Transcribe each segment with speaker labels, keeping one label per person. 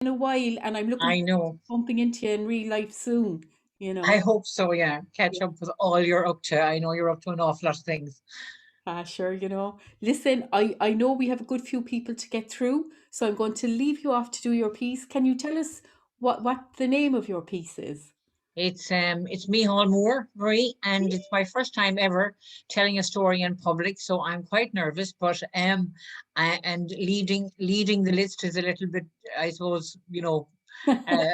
Speaker 1: in a while, and I'm looking
Speaker 2: I
Speaker 1: forward
Speaker 2: know.
Speaker 1: to bumping into you in real life soon,
Speaker 2: I hope so, yeah. Catch
Speaker 1: Yeah.
Speaker 2: up with all you're up to. I know you're up to an awful lot of things.
Speaker 1: Ah, sure, Listen, I know we have a good few people to get through, so I'm going to leave you off to do your piece. Can you tell us what the name of your piece is?
Speaker 2: It's me, Hall Moore, Marie, and it's my first time ever telling a story in public, so I'm quite nervous, but and leading the list is a little bit, I suppose, uh,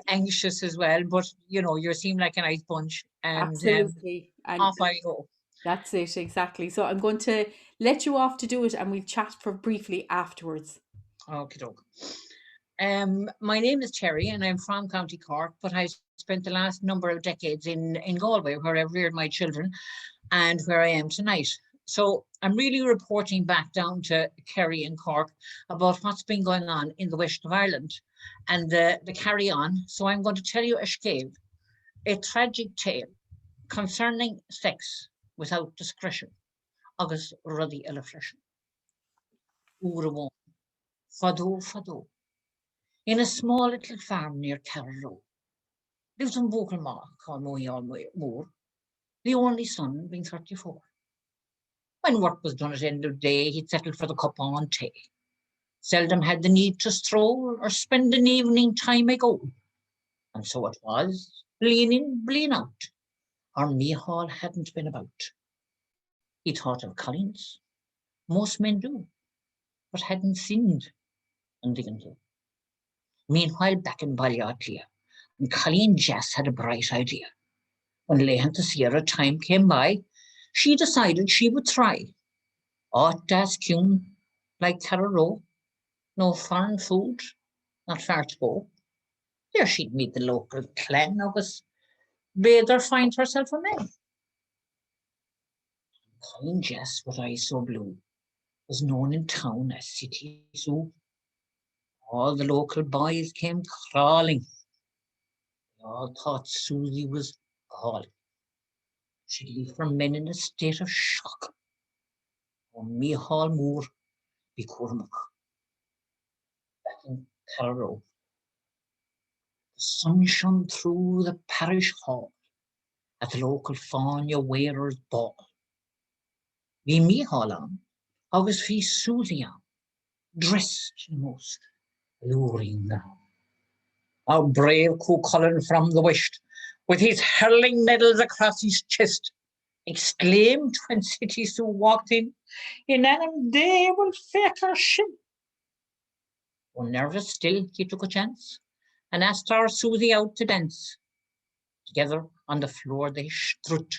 Speaker 2: anxious as well. But you seem like a nice bunch, and
Speaker 1: Absolutely.
Speaker 2: off
Speaker 1: And
Speaker 2: I go.
Speaker 1: that's it, exactly. So I'm going to let you off to do it and we'll chat for briefly afterwards.
Speaker 2: Okay, doke. My name is Terry, and I'm from County Cork, but I spent the last number of decades in Galway, where I've reared my children, and where I am tonight. So I'm really reporting back down to Kerry and Cork about what's been going on in the west of Ireland and the carry on. So I'm going to tell you a scéal, a tragic tale concerning sex without discretion, agus ruddy eile freisin. Uair fado fado. In a small little farm near Carrow lived a vocal ma called Moore, the only son being 34. When work was done at the end of the day, he'd settled for the cup on tea. Seldom had the need to stroll or spend an evening time ago. And so it was, blean in, blean out. Our Mihal hadn't been about. He thought of Collins. Most men do, but hadn't sinned and didn't do. Meanwhile, back in Ballyarclea, and Colleen Jess had a bright idea. When Lehan to Sierra time came by, she decided she would try. Aught das Kuhn, like Carrow, no foreign food, not far to go. There she'd meet the local clan agus bid her find herself a man. Colleen Jess, with eyes so blue, was known in town as City Zoo. All the local boys came crawling. They all thought Susie was gall. She'd leave her men in a state of shock. Oh, Mihal Moore, be Cormac, back in Carrow. The sun shone through the parish hall at the local Fáinne wearer's ball. Bhí Mihal on, agus bhí Susie on, dressed in most alluring gown. Our brave Cuchulainn from the west, with his hurling medals across his chest, exclaimed when City Sue walked in an day will fake her shin. Nervous still, he took a chance and asked our Susie out to dance. Together on the floor they strut,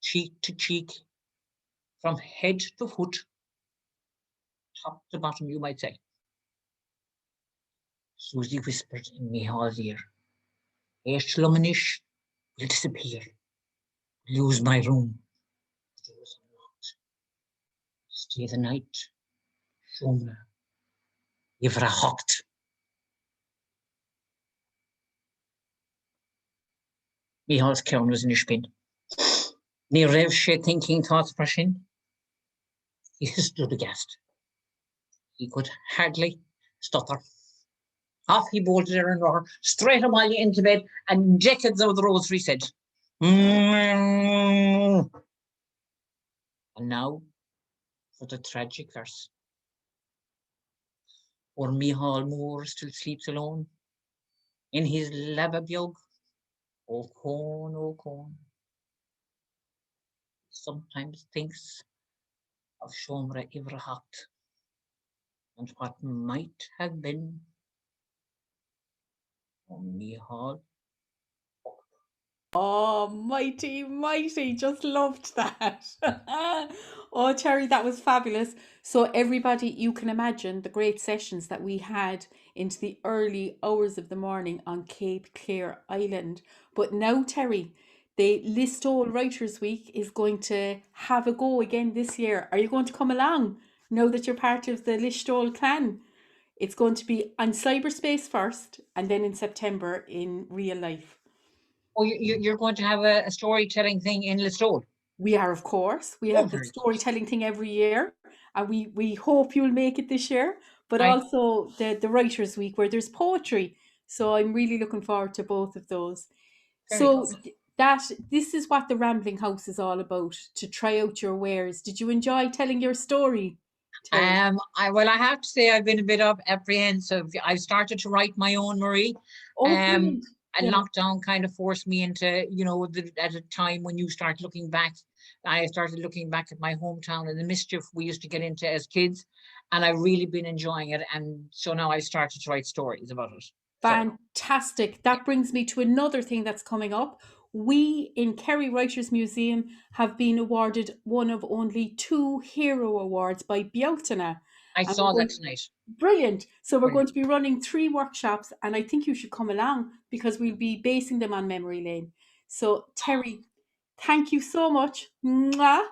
Speaker 2: cheek to cheek, from head to foot, top to bottom, you might say. Susie whispered in Mihal's ear, Lumanish will disappear, lose my room. The doors unlocked. Stay the night, Shomra, Ivra hocht. Mihal's cairn was in his spin. Ní raibh sé thinking thoughts brushing. He stood aghast. He could hardly stutter. Off he bolted her and her, straight away into bed, and decades of the rosary said, And now for the tragic verse. Or Mihal Moore still sleeps alone in his lababiog. O Con. Sometimes thinks of Shomra Ivrahat and what might have been. Mihal.
Speaker 1: Oh, mighty, mighty. Just loved that. Oh, Terry, that was fabulous. So, everybody, you can imagine the great sessions that we had into the early hours of the morning on Cape Clear Island. But now, Terry, the Listowel Writers Week is going to have a go again this year. Are you going to come along now that you're part of the Listowel clan? It's going to be on cyberspace first and then in September in real life.
Speaker 2: Oh, you're going to have a storytelling thing in Listowel?
Speaker 1: We are, of course. We have the storytelling thing every year, and we hope you'll make it this year. but
Speaker 2: Right.
Speaker 1: also the Writers' Week where there's poetry. So I'm really looking forward to both of those.
Speaker 2: Very
Speaker 1: So
Speaker 2: good.
Speaker 1: that this is what the Rambling House is all about, to try out your wares. Did you enjoy telling your story, Terry?
Speaker 2: I have to say I've been a bit of apprehensive. I've started to write my own, Marie.
Speaker 1: Oh,
Speaker 2: Um,
Speaker 1: brilliant.
Speaker 2: and
Speaker 1: Yeah.
Speaker 2: lockdown kind of forced me into, at a time when you start looking back. I started looking back at my hometown and the mischief we used to get into as kids, and I've really been enjoying it. And so now I've started to write stories about it. So
Speaker 1: Fantastic. That brings me to another thing that's coming up. We in Kerry Writers Museum have been awarded one of only two hero awards by Bealtaine.
Speaker 2: I
Speaker 1: And we're
Speaker 2: saw that
Speaker 1: going
Speaker 2: tonight.
Speaker 1: brilliant. So we're
Speaker 2: Brilliant.
Speaker 1: going to be running three workshops, and I think you should come along because we'll be basing them on memory lane. So Terry, thank you so much. Mwah,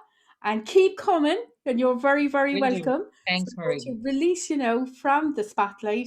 Speaker 1: and keep coming, and you're very, very
Speaker 2: Will do.
Speaker 1: welcome. So
Speaker 2: Thanks,
Speaker 1: I'm going
Speaker 2: Marie.
Speaker 1: to release you now from the spotlight.